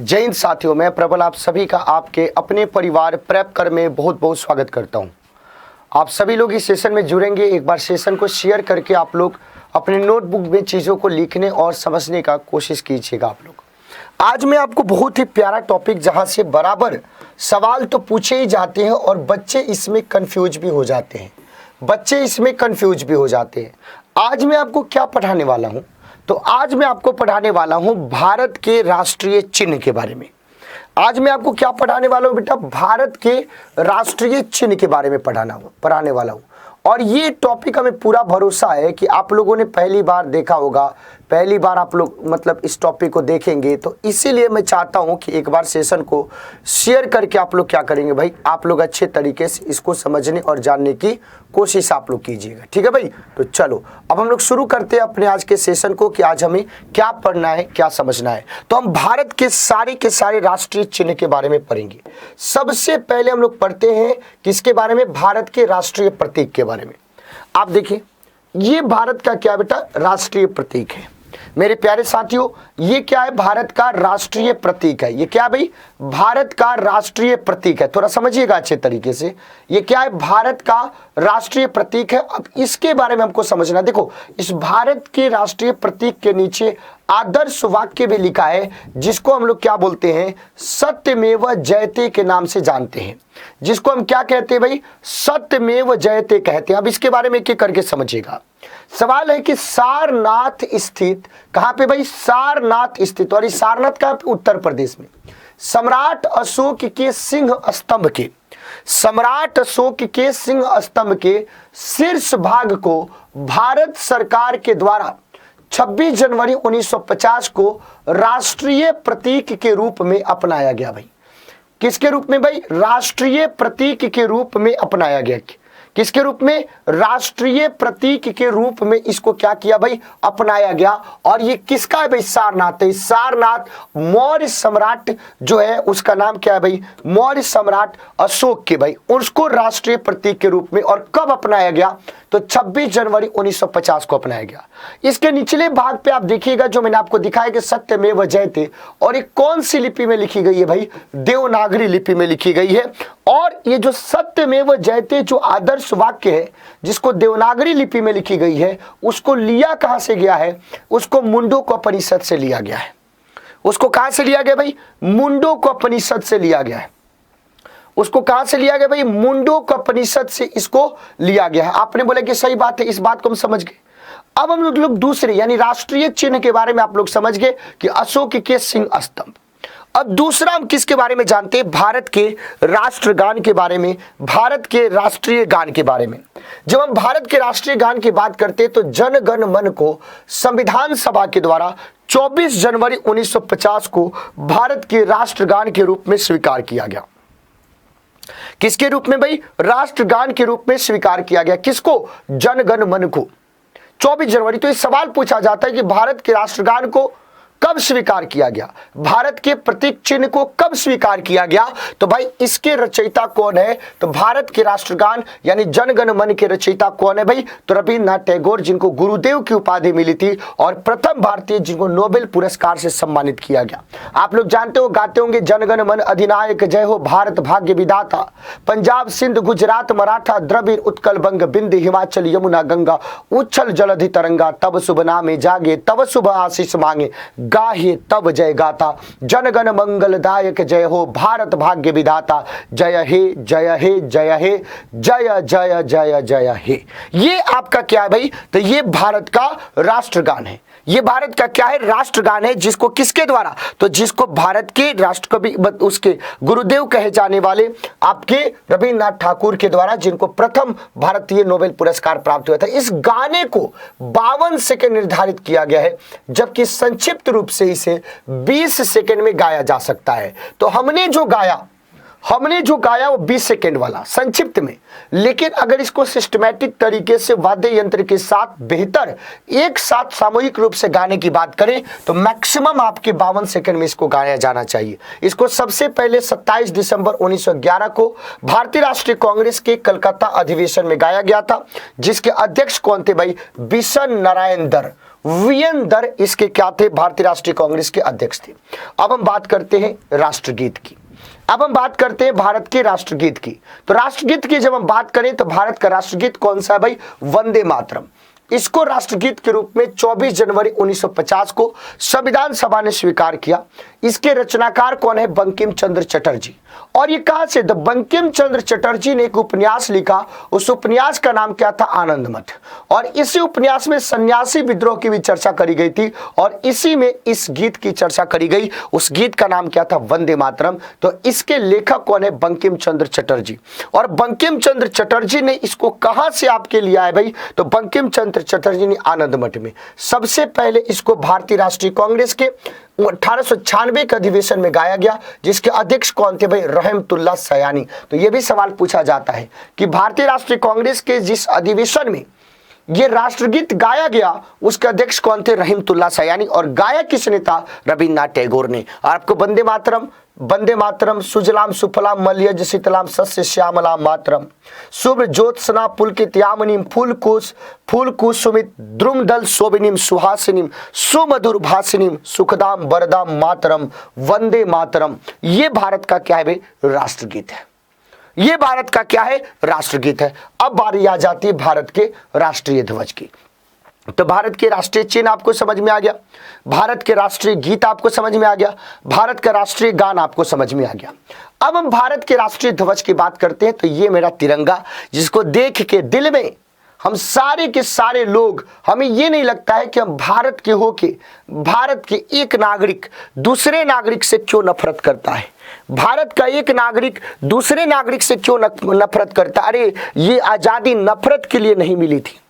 जय हिंद साथियों, मैं प्रबल आप सभी का आपके अपने परिवार प्रेप कर में बहुत बहुत स्वागत करता हूं। आप सभी लोग इस सेशन में जुड़ेंगे। एक बार सेशन को शेयर करके आप लोग अपने नोटबुक में चीज़ों को लिखने और समझने का कोशिश कीजिएगा। आप लोग आज मैं आपको बहुत ही प्यारा टॉपिक, जहां से बराबर सवाल तो पूछे ही जाते हैं और बच्चे इसमें कंफ्यूज भी हो जाते हैं। आज मैं आपको क्या पढ़ाने वाला हूं? तो आज मैं आपको पढ़ाने वाला हूं भारत के राष्ट्रीय चिन्ह के बारे में। आज मैं आपको क्या पढ़ाने वाला हूं बेटा? भारत के राष्ट्रीय चिन्ह के बारे में पढ़ाने वाला हूं। और ये टॉपिक हमें पूरा भरोसा है कि आप लोगों ने पहली बार देखा होगा, पहली बार आप लोग मतलब इस टॉपिक को देखेंगे, तो इसीलिए मैं चाहता हूं कि एक बार सेशन को शेयर करके आप लोग क्या करेंगे भाई, आप लोग अच्छे तरीके से इसको समझने और जानने की कोशिश आप लोग कीजिएगा। ठीक है भाई? तो चलो अब हम लोग शुरू करते हैं अपने आज के सेशन को कि आज हमें क्या पढ़ना है, क्या समझना है। तो हम भारत के सारे राष्ट्रीय चिन्ह के बारे में पढ़ेंगे। सबसे पहले हम लोग पढ़ते हैं किसके बारे में? भारत के राष्ट्रीय प्रतीक के बारे में। आप देखिए, ये भारत का क्या बेटा? राष्ट्रीय प्रतीक है। मेरे प्यारे साथियों, ये क्या है? भारत का राष्ट्रीय प्रतीक है। ये क्या भाई? भारत का राष्ट्रीय प्रतीक है। थोड़ा समझिएगा अच्छे तरीके से। ये क्या है? भारत का राष्ट्रीय प्रतीक है। अब इसके बारे में हमको समझना। देखो, इस भारत के राष्ट्रीय प्रतीक के नीचे आदर्श वाक्य भी लिखा है, जिसको हम लोग क्या बोलते हैं? सत्यमेव जयते के नाम से जानते हैं। जिसको हम क्या कहते हैं भाई? सत्यमेव जयते कहते हैं। अब इसके बारे में एक एक करके समझिएगा। सवाल है कि सारनाथ स्थित, कहां पे भाई? सारनाथ स्थित। और इस सारनाथ कहां पे? उत्तर प्रदेश में। सम्राट अशोक के सिंह स्तंभ के, सम्राट अशोक के सिंह स्तंभ के शीर्ष भाग को भारत सरकार के द्वारा 26 जनवरी 1950 को राष्ट्रीय प्रतीक के रूप में अपनाया गया भाई। किसके रूप में भाई? राष्ट्रीय प्रतीक के रूप में अपनाया गया। किसके रूप में? राष्ट्रीय प्रतीक के रूप में इसको क्या किया भाई? अपनाया गया। और ये किसका है भाई? सारनाथ है। सारनाथ मौर्य सम्राट जो है, उसका नाम क्या है भाई? मौर्य सम्राट अशोक के भाई, उसको राष्ट्रीय प्रतीक के रूप में। और कब अपनाया गया? तो 26 जनवरी 1950 को अपनाया गया। इसके निचले भाग पे आप देखिएगा, जो मैंने आपको दिखाया कि सत्यमेव जयते, और ये कौन सी लिपि में लिखी गई है भाई? देवनागरी लिपि में लिखी गई है। और ये जो सत्यमेव जयते जो आदर्श वाक्य है, जिसको देवनागरी लिपि में लिखी गई है, उसको लिया कहां से गया है? उसको मुंडकोपनिषद से लिया गया है। उसको कहां से लिया गया भाई? मुंडकोपनिषद से लिया गया है। उसको कहां से लिया गया भाई? मुंडकोपनिषद से इसको लिया गया है। आपने बोला कि सही बात है, इस बात को हम समझ गए। अब हम लोग दूसरे यानी राष्ट्रीय चिन्ह के बारे में आप लोग समझ गए कि अशोक के सिंह स्तंभ। अब दूसरा हम किसके बारे में जानते हैं? भारत के राष्ट्रगान के बारे में, भारत के राष्ट्रीय गान के बारे में। जब हम भारत के राष्ट्रीय गान की बात करते हैं तो जन गण मन को संविधान सभा के द्वारा 24 जनवरी 1950 को भारत के राष्ट्रगान के रूप में स्वीकार किया गया। किसके रूप में भाई? राष्ट्रगान के रूप में स्वीकार किया गया। किसको? जन गण मन को 24 जनवरी। तो ये सवाल पूछा जाता है कि भारत के राष्ट्रगान को कब स्वीकार किया गया? भारत के प्रतीक चिन्ह को कब स्वीकार किया गया? तो भाई इसके रचयिता कौन है? तो भारत के राष्ट्रगान यानी जन गण मन के रचयिता कौन है भाई? तो रविन्द्रनाथ टैगोर, जिनको गुरुदेव की उपाधि मिली थी, और प्रथम भारतीय जिनको नोबेल पुरस्कार से सम्मानित किया गया। आप लोग जानते हो, गाते होंगे, जन गण मन अधिनायक जय हो भारत भाग्य विधाता, पंजाब सिंध गुजरात मराठा द्रविड़ उत्कल बंग, बिंद हिमाचल यमुना गंगा, उच्छल जलधि तरंगा, तब शुभ नामे जागे, तब शुभ आशीष मांगे, गाहे तब जय गाथा, जनगण मंगलदायक जय हो भारत भाग्य विधाता, जय हे जय हे जय हे जय जय जय जय हे। ये आपका क्या है भाई? तो ये भारत का राष्ट्रगान है। ये भारत का क्या है? राष्ट्रगान है। जिसको किसके द्वारा? तो जिसको भारत के राष्ट्रकवि, उसके गुरुदेव कहे जाने वाले आपके रविन्द्रनाथ ठाकुर के द्वारा, जिनको प्रथम भारतीय नोबेल पुरस्कार प्राप्त हुआ था। इस गाने को 52 सेकंड निर्धारित किया गया है, जबकि संक्षिप्त रूप से इसे 20 सेकंड में गाया जा सकता है। तो हमने जो गाया वो 20 सेकंड वाला संक्षिप्त में, लेकिन अगर इसको सिस्टमैटिक तरीके से वाद्य यंत्र के साथ बेहतर एक साथ सामूहिक रूप से गाने की बात करें तो मैक्सिमम आपके 52 सेकंड में इसको गाया जाना चाहिए। इसको सबसे पहले 27 दिसंबर 1911 को भारतीय राष्ट्रीय कांग्रेस के कलकत्ता अधिवेशन में गाया गया था, जिसके अध्यक्ष कौन थे भाई? बिशन नारायण दर। वीएन दर इसके क्या थे, भारतीय राष्ट्रीय कांग्रेस के अध्यक्ष थे। अब हम बात करते हैं राष्ट्रगीत की। अब हम बात करते हैं भारत के राष्ट्रगीत की। तो राष्ट्रगीत की जब हम बात करें तो भारत का राष्ट्रगीत कौन सा है भाई, वंदे मातरम। इसको राष्ट्रगीत के रूप में 24 जनवरी 1950 को संविधान सभा ने स्वीकार किया। इसके रचनाकार कौन है, बंकिम चंद्र चटर्जी। और ये कहां से, द बंकिम चंद्र चटर्जी ने एक उपन्यास लिखा, उस उपन्यास का नाम क्या था, आनंद मठ। और इसी उपन्यास में सन्यासी विद्रोह की भी चर्चा करी गई थी और इसी में इस गीत की चर्चा करी गई। उस गीत का नाम क्या था, वंदे मातरम। तो इसके लेखक कौन है, बंकिम चंद्र चटर्जी। और बंकिम चंद्र चटर्जी ने इसको कहां से आपके लिया है भाई, तो बंकिम चंद्र चटर्जी ने आनंद मठ में सबसे पहले इसको भारतीय राष्ट्रीय कांग्रेस के 1896 के अधिवेशन में गाया गया, जिसके अध्यक्ष कौन थे भाई, रहमतुल्लाह सयानी। तो यह भी सवाल पूछा जाता है कि भारतीय राष्ट्रीय कांग्रेस के जिस अधिवेशन में ये राष्ट्रगीत गाया गया उसके अध्यक्ष कौन थे, रहमतुल्लाह सयानी। और गाया किसने था, रविन्द्रनाथ टैगोर ने। और आपको वंदे मातरम सुजलाम सुफलाम मलयज शीतलाम सस्य श्यामलाम मातरम शुभ्र ज्योत्सना पुलकितयामिनीम फूल कुसुमित द्रुमदल शोभिनीम सुहासिनीम सुमधुर भासिनीम सुखदाम वरदाम मातरम वंदे मातरम। ये भारत का क्या है भाई, राष्ट्रगीत है। ये भारत का क्या है, राष्ट्रगीत है। अब बारी आ जाती है भारत के राष्ट्रीय ध्वज की। तो भारत के राष्ट्रीय चिन्ह आपको समझ में आ गया, भारत के राष्ट्रीय गीत आपको समझ में आ गया, भारत का राष्ट्रीय गान आपको समझ में आ गया। अब हम भारत के राष्ट्रीय ध्वज की बात करते हैं। तो ये मेरा तिरंगा, जिसको देख के दिल में हम सारे के सारे लोग, हमें ये नहीं लगता है कि हम भारत के होके भारत के एक नागरिक दूसरे नागरिक से क्यों नफरत करता है, भारत का एक नागरिक दूसरे नागरिक से क्यों नफरत करता। अरे ये आज़ादी नफरत के लिए नहीं मिली थी,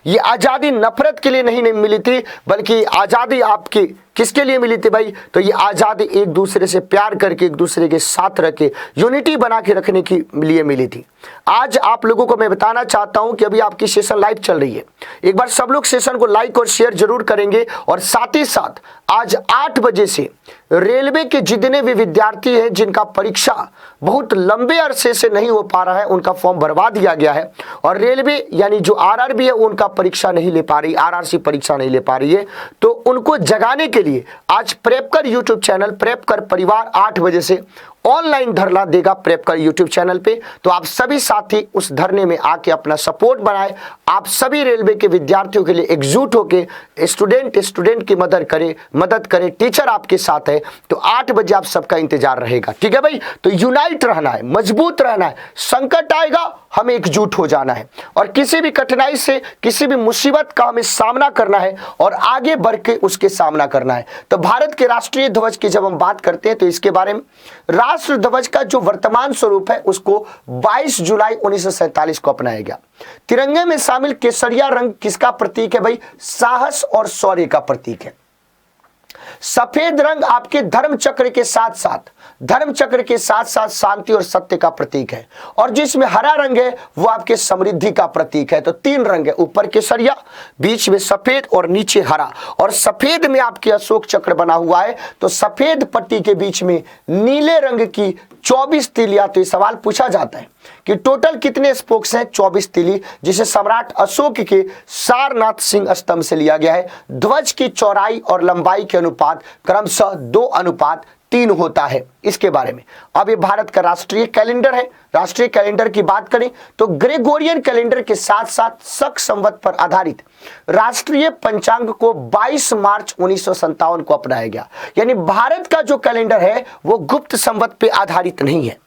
ये आज़ादी नफरत के लिए नहीं मिली थी, बल्कि आज़ादी आपकी किसके लिए मिली थी भाई, तो ये आज़ादी एक दूसरे से प्यार करके, एक दूसरे के साथ रख के, यूनिटी बना के रखने के लिए मिली थी। आज आप लोगों को मैं बताना चाहता हूं कि अभी आपकी सेशन लाइव चल रही है। एक बार सब लोग सेशन को लाइक और शेयर जरूर करेंगे। और साथ ही साथ आज 8 बजे से रेलवे के जितने भी विद्यार्थी हैं जिनका परीक्षा बहुत लंबे अरसे से नहीं हो पा रहा है, उनका फॉर्म भरवा दिया गया है। और रेलवे यानी जो आरआरबी है उनका परीक्षा नहीं ले पा रही, आरआरसी परीक्षा नहीं ले पा रही है, तो उनको जगाने के लिए आज प्रेपकर यूट्यूब चैनल प्रेपकर परिवार 8 बजे से ऑनलाइन धरना देगा प्रेपकर यूट्यूब चैनल पे। तो आप सभी साथी उस धरने में आके अपना सपोर्ट बनाए। आप सभी रेलवे के विद्यार्थियों के लिए एकजुट होके स्टूडेंट की मदद करें। टीचर आपके साथ है। तो 8 बजे आप सबका इंतजार रहेगा, ठीक है भाई। तो यूनाइट रहना है, मजबूत रहना है। संकट आएगा, हमें एकजुट हो जाना है और किसी भी कठिनाई से, किसी भी मुसीबत का हमें सामना करना है और आगे बढ़ के उसके सामना करना है। तो भारत के राष्ट्रीय ध्वज की जब हम बात करते हैं तो इसके बारे में, राष्ट्र ध्वज का जो वर्तमान स्वरूप है उसको 22 जुलाई 1947 को अपनाया गया। तिरंगे में शामिल केसरिया रंग किसका प्रतीक है भाई, साहस और शौर्य का प्रतीक है। सफेद रंग आपके धर्म चक्र के साथ साथ शांति और सत्य का प्रतीक है। और जिसमें हरा रंग है वो आपके समृद्धि का प्रतीक है। तो 3 रंग है, ऊपर केसरिया, बीच में सफेद और नीचे हरा। और सफेद में आपके अशोक चक्र बना हुआ है। तो सफेद पट्टी के बीच में नीले रंग की 24 तीलियां। तो ये सवाल पूछा जाता है कि टोटल कितने स्पोक्स हैं, 24 तीली, जिसे सम्राट अशोक के सारनाथ सिंह स्तंभ से लिया गया है। ध्वज की चौड़ाई और लंबाई के अनुपात क्रमशः 2:3 होता है। इसके बारे में अब ये भारत का राष्ट्रीय कैलेंडर है। राष्ट्रीय कैलेंडर की बात करें तो ग्रेगोरियन कैलेंडर के साथ साथ शक संवत पर आधारित राष्ट्रीय पंचांग को 22 मार्च 1957 को अपनाया गया। यानी भारत का जो कैलेंडर है वो गुप्त संवत पे आधारित नहीं है,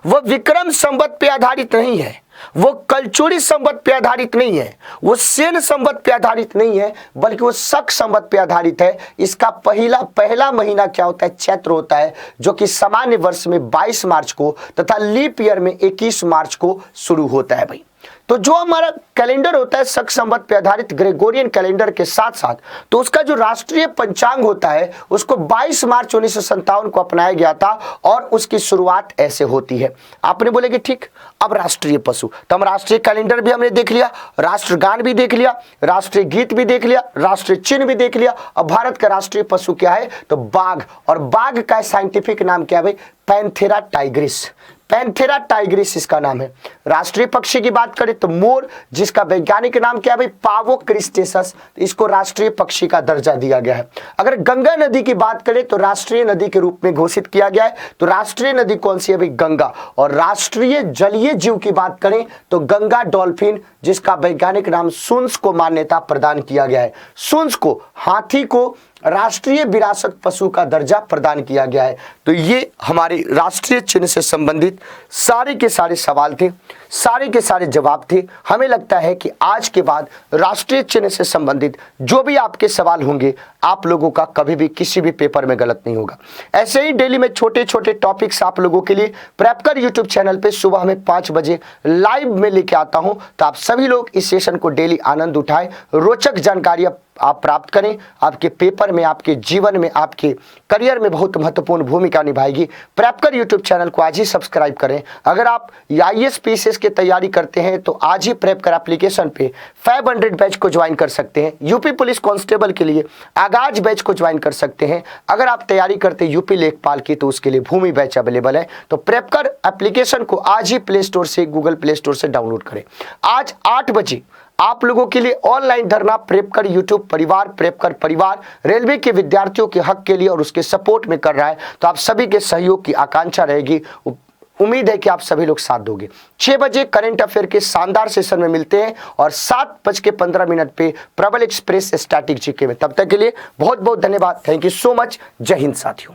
वो विक्रम संवत पे आधारित नहीं है, वो कलचुरी संवत पे आधारित नहीं है, वो सेन संवत पे आधारित नहीं है, बल्कि वो शक संवत पे आधारित है। इसका पहला महीना क्या होता है, चैत्र होता है, जो कि सामान्य वर्ष में 22 मार्च को तथा लीप ईयर में 21 मार्च को शुरू होता है भाई। तो जो हमारा कैलेंडर होता है शक संवत पे आधारित ग्रेगोरियन कैलेंडर के साथ साथ, तो उसका जो राष्ट्रीय पंचांग होता है उसको 22 मार्च 1957 को अपनाया गया था और उसकी शुरुआत ऐसे होती है। आपने बोले कि ठीक, अब राष्ट्रीय पशु, तो हम राष्ट्रीय कैलेंडर भी हमने देख लिया, राष्ट्रगान भी देख लिया, राष्ट्रीय गीत भी देख लिया, राष्ट्रीय चिन्ह भी देख लिया। अब भारत का राष्ट्रीय पशु क्या है, तो बाघ। और बाघ का साइंटिफिक नाम क्या है भाई, पैंथेरा टाइग्रिस। पैंथेरा टाइग्रिस इसका नाम है। राष्ट्रीय पक्षी की बात करें तो मोर, जिसका वैज्ञानिक नाम क्या है भाई, पावो क्रिस्टेसस, इसको राष्ट्रीय पक्षी का दर्जा दिया गया है। अगर गंगा नदी की बात करें तो राष्ट्रीय नदी के रूप में घोषित किया गया है। तो राष्ट्रीय नदी कौन सी है भाई, गंगा। और राष्ट्रीय जलीय जीव की बात करें तो गंगा डॉल्फिन, जिसका वैज्ञानिक नाम सुन्स को मान्यता प्रदान किया गया है। सुन्स को, हाथी को राष्ट्रीय विरासत पशु का दर्जा प्रदान किया गया है। तो ये हमारे राष्ट्रीय चिन्ह से संबंधित सारे के सारे सवाल थे, सारे के सारे जवाब थे। हमें लगता है कि आज के बाद राष्ट्रीय चिन्ह से संबंधित जो भी आपके सवाल होंगे, आप लोगों का कभी भी किसी भी पेपर में गलत नहीं होगा। ऐसे ही डेली में छोटे छोटे टॉपिक्स आप लोगों के लिए प्रेपकर यूट्यूब चैनल पे सुबह में 5 बजे लाइव में लेके आता हूं। तो आप सभी लोग इस सेशन को डेली आनंद उठाएं, रोचक जानकारी आप प्राप्त करें। आपके पेपर में, आपके जीवन में, आपके करियर में बहुत महत्वपूर्ण भूमिका निभाएगी। प्रेपकर यूट्यूब चैनल को आज ही सब्सक्राइब करें। अगर आप IAS PCS की तैयारी करते हैं तो आज ही प्रेपकर एप्लीकेशन पे 500 बैच को ज्वाइन कर सकते हैं। यूपी पुलिस कांस्टेबल के लिए आगाज बैच को ज्वाइन कर सकते हैं। अगर आप तैयारी करते हैं यूपी लेखपाल की तो उसके लिए भूमि बैच अवेलेबल है। तो प्रेपकर एप्लीकेशन को आज ही प्ले स्टोर से, गूगल प्ले स्टोर से डाउनलोड करें। आज 8 बजे आप लोगों के लिए ऑनलाइन धरना प्रेपकर यूट्यूब परिवार, प्रेपकर परिवार रेलवे के विद्यार्थियों के हक के लिए और उसके सपोर्ट में कर रहा है। तो आप सभी के सहयोग की आकांक्षा रहेगी। उम्मीद है कि आप सभी लोग साथ दोगे। 6 बजे करंट अफेयर के शानदार सेशन में मिलते हैं और 7:15 पे प्रबल एक्सप्रेस स्टैटिक जीके में। तब तक के लिए बहुत बहुत धन्यवाद। Thank you so much. जय हिंद साथियों।